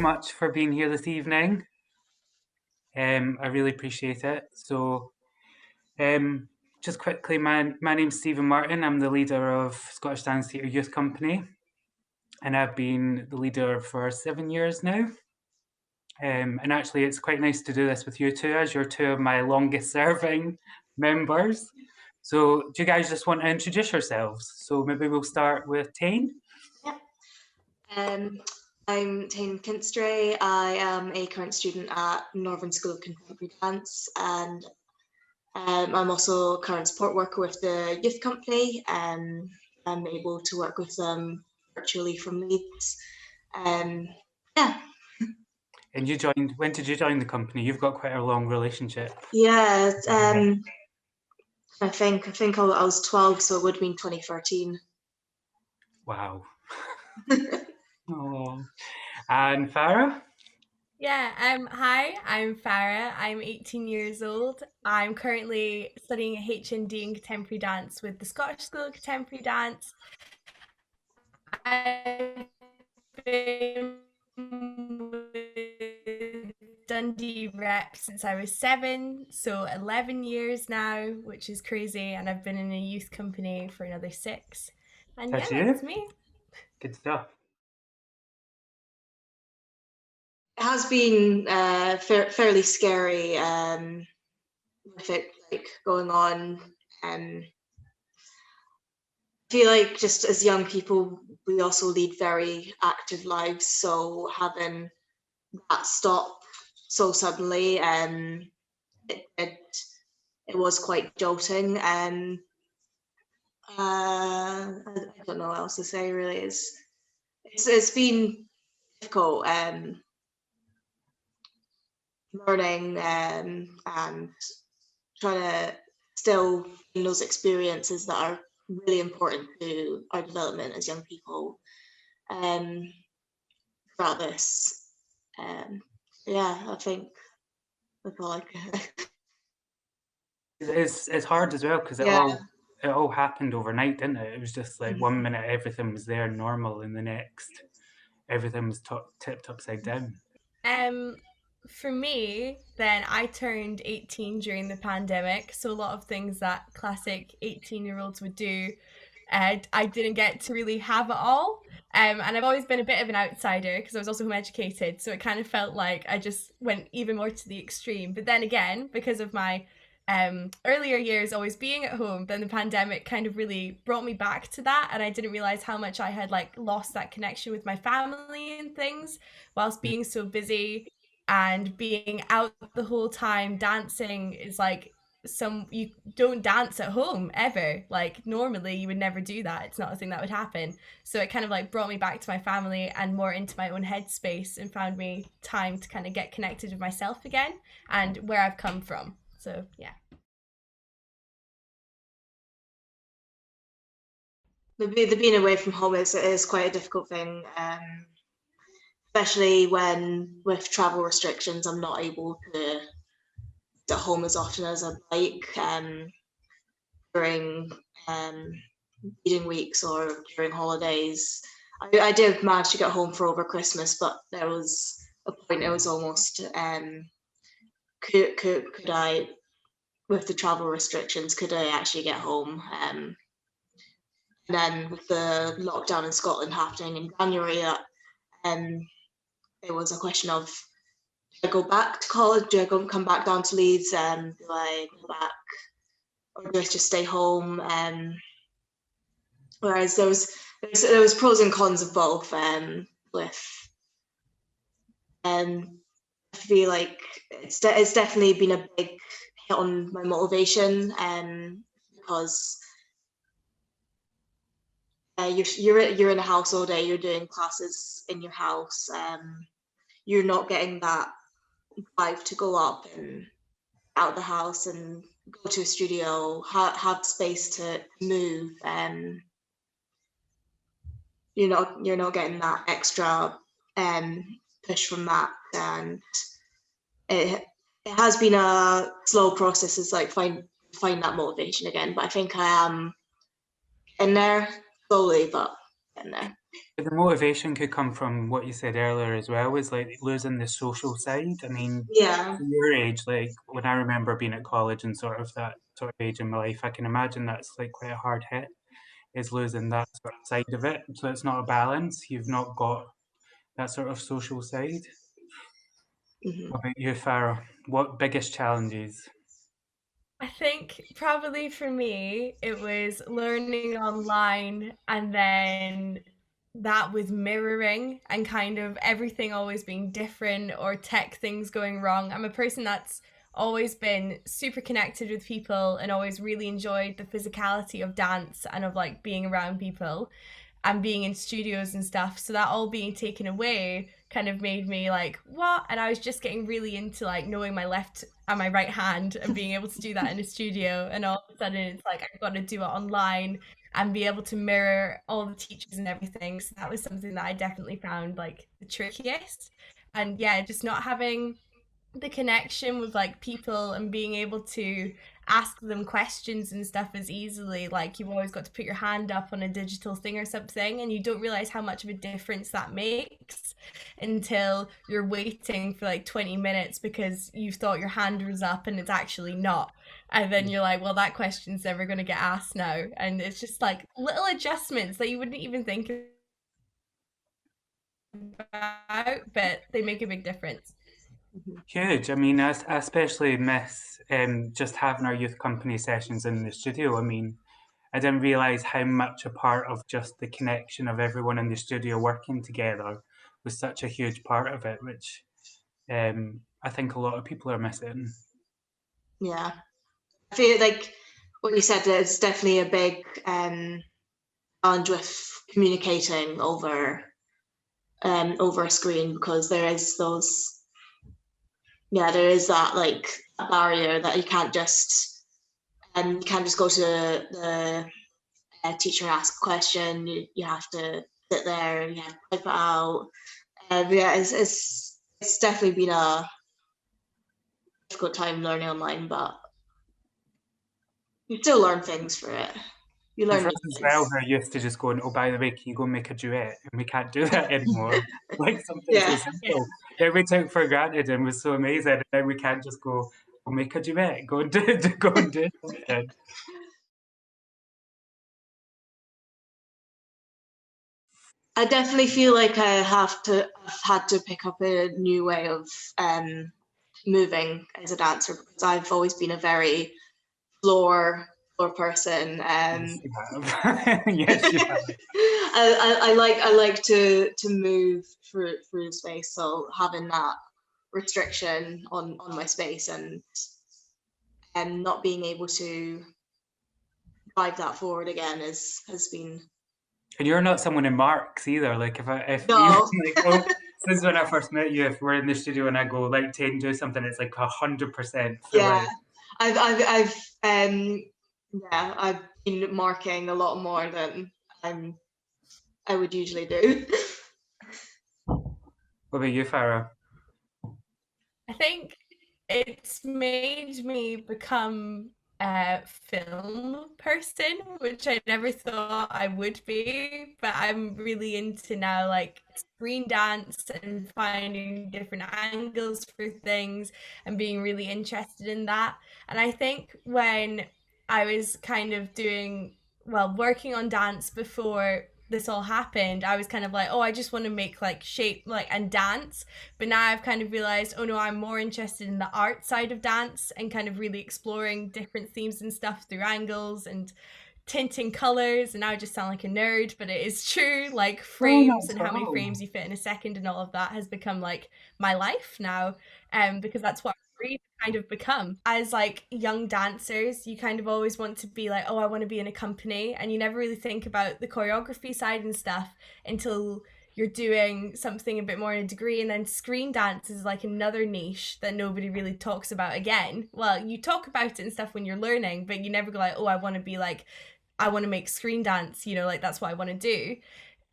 much for being here this evening. I really appreciate it. So, um, just quickly, my name's Stephen Martin. I'm the leader of Scottish Dance Theatre Youth Company, and I've been the leader for 7 years now. And actually, it's quite nice to do this with you two, as you're two of my longest serving members. So, do you guys just want to introduce yourselves? So, maybe we'll start with Taine. Yeah. I'm Taine Kinstray. I am a current student at Northern School of Contemporary Dance, and I'm also a current support worker with the youth company. I'm able to work with them virtually from Leeds. Yeah. And you joined, when did you join the company? You've got quite a long relationship. Yeah. I think I was 12, so it would have been 2013. Wow. Oh. And Farrah? Yeah, hi, I'm Farrah. I'm 18 years old. I'm currently studying HND in Contemporary Dance with the Scottish School of Contemporary Dance. I've been with Dundee rep since I was 7, so 11 years now, which is crazy, and I've been in a youth company for another 6. And That's that's me. Good stuff. It has been fairly scary with it going on. I feel like just as young people, we also lead very active lives. So having that stop so suddenly, it was quite jolting. I don't know what else to say. Really, it's been difficult. Learning and trying to still gain those experiences that are really important to our development as young people throughout this. I think that's all I can. It's hard as well because it all happened overnight, didn't it? It was just like one minute everything was there normal, and the next everything was tipped upside down. For me, then I turned 18 during the pandemic, so a lot of things that classic 18-year-olds would do, I didn't get to really have it all. And I've always been a bit of an outsider because I was also home educated, so it kind of felt like I just went even more to the extreme. But then again, because of my earlier years always being at home, then the pandemic kind of really brought me back to that, and I didn't realize how much I had lost that connection with my family and things whilst being so busy and being out the whole time. Dancing is you don't dance at home ever. Normally you would never do that. It's not a thing that would happen. So it kind of brought me back to my family and more into my own headspace, and found me time to kind of get connected with myself again and where I've come from. So yeah. The being away from home is quite a difficult thing, especially when with travel restrictions I'm not able to at home as often as I'd like during reading weeks or during holidays. I did manage to get home for over Christmas, but there was a point it was almost could I, with the travel restrictions, could I actually get home? And then with the lockdown in Scotland happening in January, it was a question of, do I go back to college? Do I come back down to Leeds? Do I go back, or do I just stay home? Whereas there was pros and cons of both. I feel like it's definitely been a big hit on my motivation, because you're in a house all day. You're doing classes in your house. You're not getting that drive to go up and out the house and go to a studio, have space to move. You're not getting that extra push from that, and it has been a slow process. It's find that motivation again, but I think I am in there slowly, but in there. But the motivation could come from what you said earlier as well, is like losing the social side. I mean, Yeah. for your age, like when I remember being at college and sort of that sort of age in my life, I can imagine that's like quite a hard hit, is losing that sort of side of it. So it's not a balance. You've not got that sort of social side. Hmm. What about you, Farrah? What biggest challenges? I think probably for me, it was learning online and then that with mirroring and kind of everything always being different or tech things going wrong. I'm a person that's always been super connected with people and always really enjoyed the physicality of dance and of like being around people and being in studios and stuff. So that all being taken away kind of made me like, what? And I was just getting really into like knowing my left and my right hand and being able to do that in a studio. And all of a sudden it's like I've got to do it online and be able to mirror all the teachers and everything. So that was something that I definitely found like the trickiest. And yeah, just not having the connection with like people and being able to ask them questions and stuff as easily. Like you've always got to put your hand up on a digital thing or something and you don't realize how much of a difference that makes until you're waiting for like 20 minutes because you thought your hand was up and it's actually not, and then you're like, well, that question's never going to get asked now. And it's just like little adjustments that you wouldn't even think about, but they make a big difference. Huge. I mean, I especially miss just having our youth company sessions in the studio. I mean, I didn't realize how much a part of just the connection of everyone in the studio working together was such a huge part of it, which I think a lot of people are missing. Yeah. I feel like what you said is definitely a big challenge with communicating over a screen, because there is there is that like a barrier that you can't just go to the teacher and ask a question. You have to sit there and you have to type it out. Yeah, it's definitely been a difficult time learning online, but you still learn things for it. You And learn for new us as well, things. we're used to just going, oh, by the way, can you go make a duet? And we can't do that anymore. Like something so Yeah. simple that we took for granted and was so amazing. And then we can't just go, oh, make a duet, go and go and do something. I definitely feel like I've had to pick up a new way of moving as a dancer, because I've always been a very floor person. Yes, you have. Yes, you have. I like to move through the space, so having that restriction on my space and not being able to drive that forward again has been And you're not someone in marks either. Like if even no. like oh, since when I first met you, if we're in the studio and I go like Taine, do something, it's like 100% full Yeah, out. I've I've been marking a lot more than I would usually do. What about you, Farah? I think it's made me become a film person, which I never thought I would be, but I'm really into now like screen dance and finding different angles for things and being really interested in that. And I think when I was kind of doing, well, working on dance before this all happened, I was kind of like, oh, I just want to make like shape like and dance. But now I've kind of realized, oh no, I'm more interested in the art side of dance and kind of really exploring different themes and stuff through angles and tinting colors. And now I just sound like a nerd, but it is true. Like Oh, frames not and at how many all. frames you fit in a second and all of that has become like my life now. Because that's what I've kind of become. As like young dancers, you kind of always want to be like, oh, I want to be in a company, and you never really think about the choreography side and stuff until you're doing something a bit more in a degree. And then screen dance is like another niche that nobody really talks about again. Well, you talk about it and stuff when you're learning, but you never go like, oh, I want to be like, I want to make screen dance, you know, like that's what I want to do.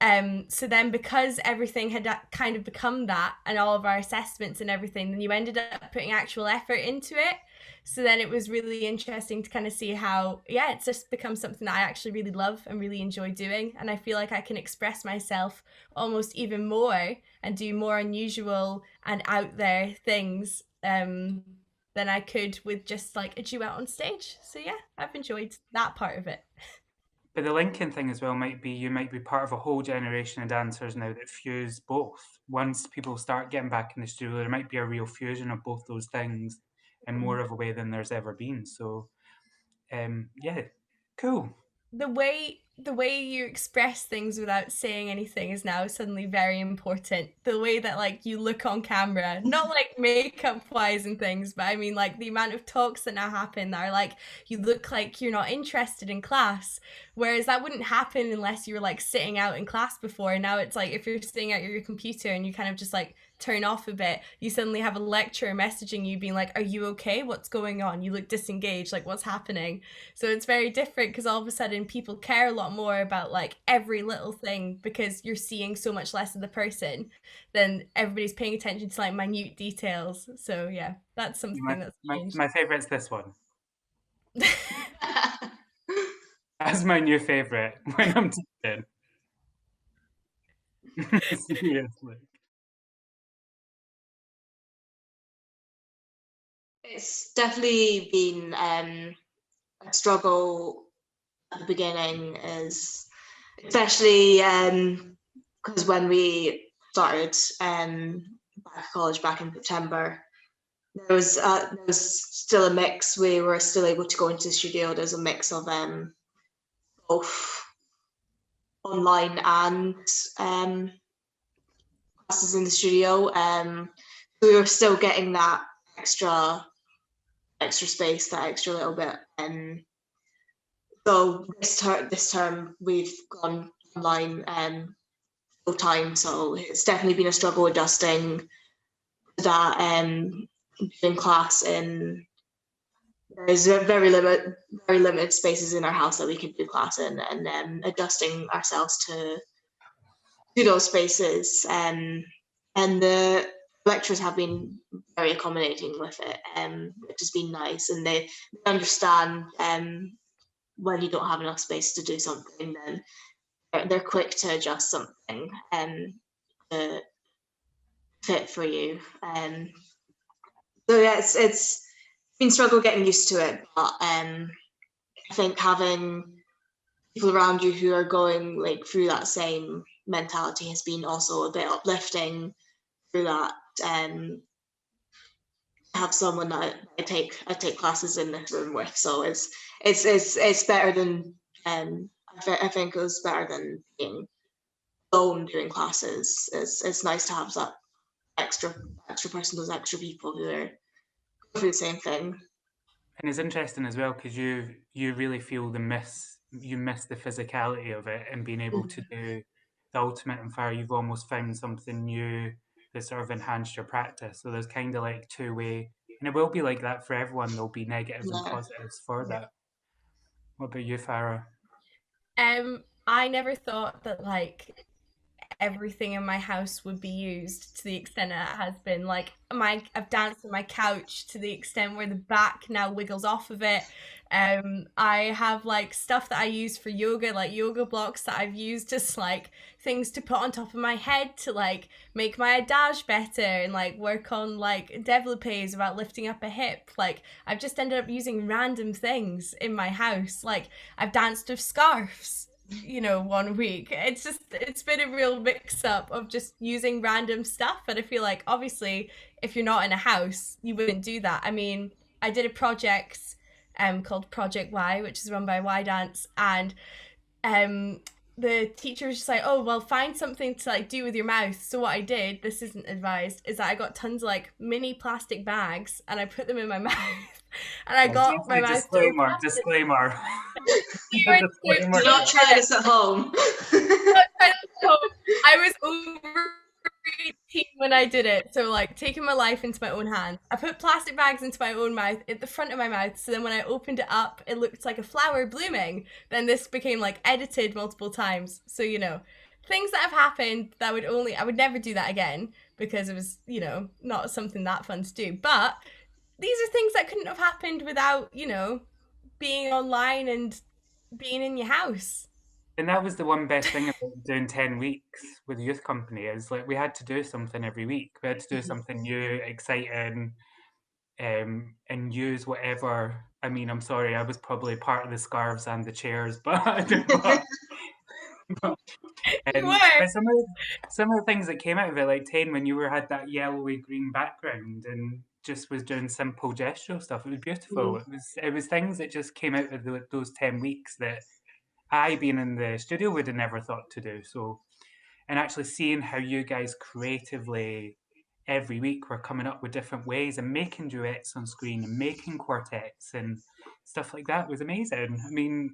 So then, because everything had kind of become that, and all of our assessments and everything, then you ended up putting actual effort into it. So then it was really interesting to kind of see how, yeah, it's just become something that I actually really love and really enjoy doing. And I feel like I can express myself almost even more and do more unusual and out there things than I could with just like a duet on stage. So yeah, I've enjoyed that part of it. But the linking thing as well might be you might be part of a whole generation of dancers now that fuse both. Once people start getting back in the studio, there might be a real fusion of both those things in more of a way than there's ever been. So, yeah, cool. The way you express things without saying anything is now suddenly very important. The way that like you look on camera, not like makeup wise and things, but I mean like the amount of talks that now happen that are like you look like you're not interested in class, whereas that wouldn't happen unless you were like sitting out in class before. Now it's like if you're sitting at your computer and you kind of just like turn off a bit, you suddenly have a lecturer messaging you being like, are you okay, what's going on, you look disengaged, like what's happening. So it's very different because all of a sudden people care a lot more about like every little thing because you're seeing so much less of the person, then everybody's paying attention to like minute details. So yeah, that's My, something that's my, changed. my favorite's this one. That's my new favorite when I'm teaching. Seriously. It's definitely been a struggle at the beginning, is especially because when we started back at college back in September, there was still a mix. We were still able to go into the studio. There's a mix of both online and classes in the studio. We were still getting that extra space, that extra little bit. So this term we've gone online full time. So it's definitely been a struggle adjusting to that. Doing class in, there's very limited spaces in our house that we can do class in, and then adjusting ourselves to those spaces. And the lecturers have been very accommodating with it, which has been nice, and they understand when you don't have enough space to do something, then they're quick to adjust something to fit for you. So yeah, it's been a struggle getting used to it, but I think having people around you who are going like through that same mentality has been also a bit uplifting through that. Have someone that I take classes in this room with, so it's better than I think it was better than being alone doing classes. It's nice to have that extra person, those extra people who are going through the same thing. And it's interesting as well because you really feel you miss the physicality of it and being able to do the ultimate and fire. You've almost found something new that sort of enhanced your practice. So there's kind of like two-way, and it will be like that for everyone. There'll be negatives and Yeah. positives for Yeah. that. What about you, Farah? I never thought that like everything in my house would be used to the extent that it has been. Like I've danced on my couch to the extent where the back now wiggles off of it. I have like stuff that I use for yoga, like yoga blocks that I've used as like things to put on top of my head to like make my adage better and like work on like développés about lifting up a hip. Like I've just ended up using random things in my house. Like I've danced with scarves, you know, one week. It's been a real mix up of just using random stuff. And I feel like obviously if you're not in a house, you wouldn't do that. I mean, I did a project called Project Y, which is run by Y Dance, and um the teacher was just like, oh well, find something to like do with your mouth. So what I did, this isn't advised, is that I got tons of like mini plastic bags and I put them in my mouth and I got my mouth very Disclaimer, plastic. disclaimer. Do not try this at home. I was over 18 when I did it, so like taking my life into my own hands. I put plastic bags into my own mouth at the front of my mouth, so then when I opened it up, it looked like a flower blooming. Then this became like edited multiple times, so you know, things that have happened that I would never do that again because it was, you know, not something that fun to do. But these are things that couldn't have happened without, you know, being online and being in your house. And that was the one best thing about doing 10 weeks with youth company is like we had to do something every week. We had to do something new, exciting, and use whatever. I mean, I'm sorry, I was probably part of the scarves and the chairs, You were. but some of the things that came out of it, like Tane, when you were had that yellowy green background and just was doing simple gestural stuff, it was beautiful. It was things that just came out of those 10 weeks that I, being in the studio, would have never thought to do. So, and actually seeing how you guys creatively every week were coming up with different ways and making duets on screen and making quartets and stuff like that was amazing. I mean,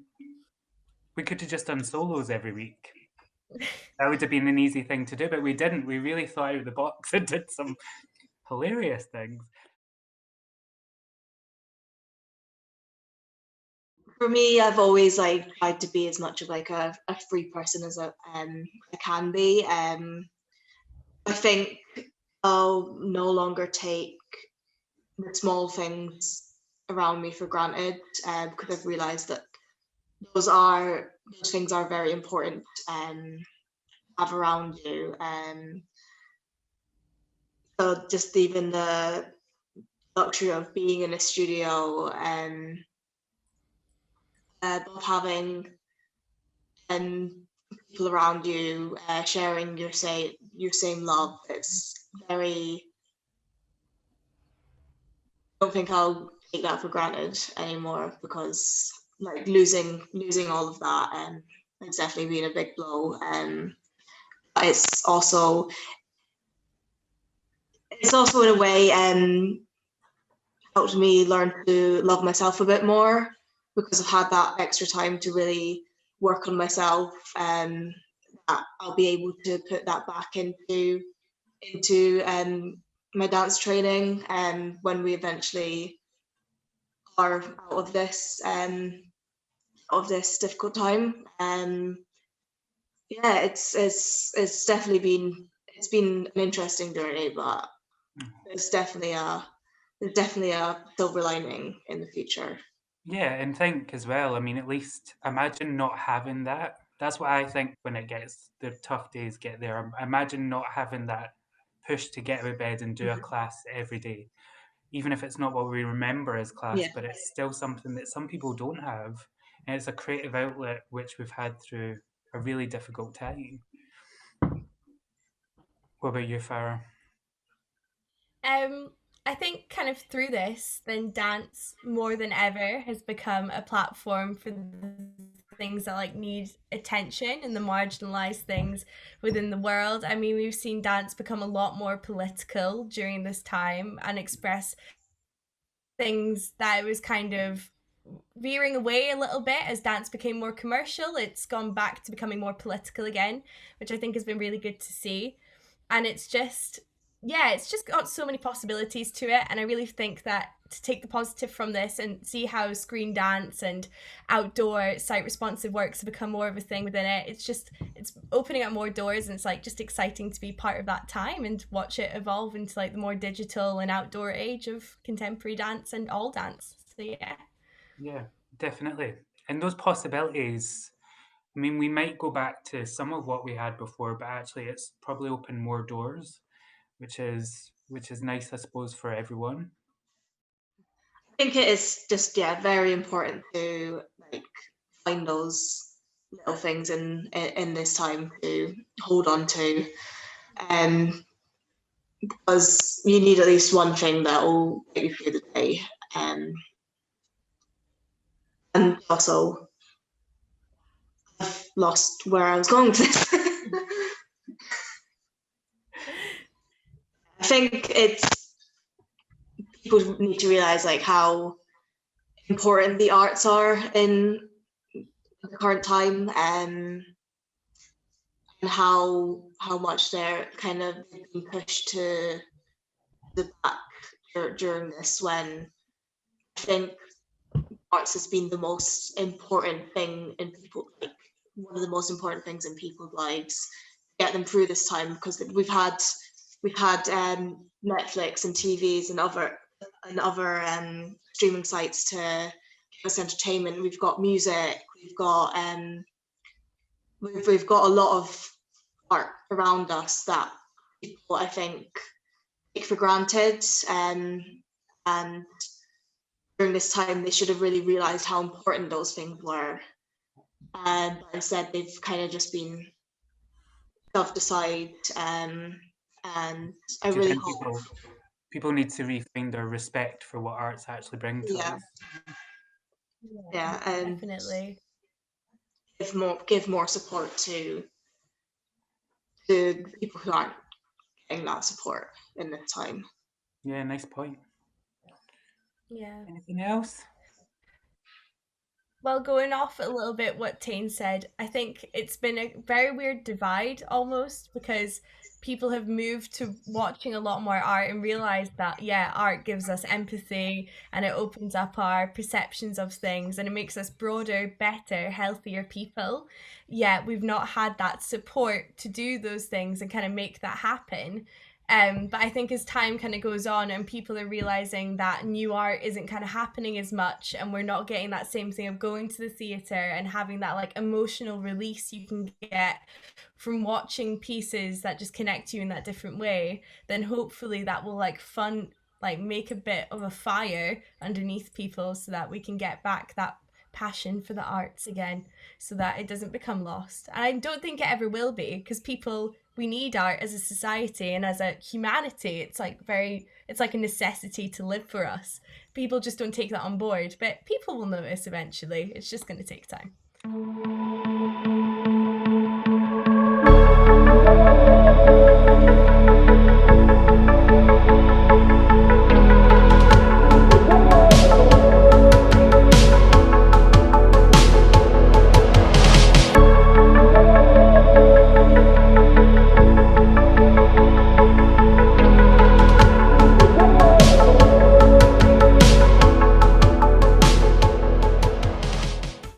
we could have just done solos every week. That would have been an easy thing to do, but we didn't. We really thought out of the box and did some hilarious things. For me, I've always like tried to be as much of like a free person as I can be. I think I'll no longer take the small things around me for granted because I've realised that those things are very important to have around you. So just even the luxury of being in a studio of having people around you sharing your same love. It's very. I don't think I'll take that for granted anymore because like losing all of that it's definitely been a big blow. But it's also in a way helped me learn to love myself a bit more because I've had that extra time to really work on myself. That I'll be able to put that back into my dance training when we eventually are out of this difficult time. Yeah, it's definitely been an interesting journey, but there's definitely a silver lining in the future. Yeah, and think as well, I mean, at least imagine not having that. That's what I think when it gets the tough days get there. Imagine not having that push to get out of bed and do a class every day, even if it's not what we remember as class, Yeah. but it's still something that some people don't have. And it's a creative outlet which we've had through a really difficult time. What about you, Farah? I think kind of through this, then dance more than ever has become a platform for the things that like need attention and the marginalized things within the world. I mean, we've seen dance become a lot more political during this time and express things that it was kind of veering away a little bit as dance became more commercial. It's gone back to becoming more political again, which I think has been really good to see. And it's just, yeah, it's just got so many possibilities to it. And I really think that to take the positive from this and see how screen dance and outdoor site responsive works have become more of a thing within it, it's opening up more doors, and it's like just exciting to be part of that time and watch it evolve into like the more digital and outdoor age of contemporary dance and all dance. So yeah. Yeah, definitely. And those possibilities, I mean, we might go back to some of what we had before, but actually it's probably opened more doors, which is nice, I suppose, for everyone. I think it is just very important to like find those little things in this time to hold on to, because you need at least one thing that will get you through the day, and also I've lost where I was going with this. I think it's people need to realize like how important the arts are in the current time, and how much they're kind of being pushed to the back during this, when I think arts has been the most important thing in people, like one of the most important things in people's lives. Get them through this time, because we've had Netflix and TVs and other streaming sites to give us entertainment. We've got music. We've got a lot of art around us that people, I think, take for granted. And during this time, they should have really realized how important those things were. But instead, they've kind of just been shoved aside. And I Do you really think hope, people need to refine their respect for what arts actually bring to yeah, us? yeah, and Definitely. give more support to people who aren't getting that support in this time. Yeah, nice point. Yeah. Anything else? Well, going off a little bit what Tane said, I think it's been a very weird divide almost, because people have moved to watching a lot more art and realized that, yeah, art gives us empathy and it opens up our perceptions of things and it makes us broader, better, healthier people. Yeah, we've not had that support to do those things and kind of make that happen. But I think as time kind of goes on and people are realizing that new art isn't kind of happening as much, and we're not getting that same thing of going to the theatre and having that like emotional release you can get from watching pieces that just connect you in that different way, then hopefully that will like make a bit of a fire underneath people so that we can get back that passion for the arts again, so that it doesn't become lost. And I don't think it ever will be, because people, we need art as a society and as a humanity. It's like a necessity to live for us. People just don't take that on board, but people will notice eventually. It's just going to take time.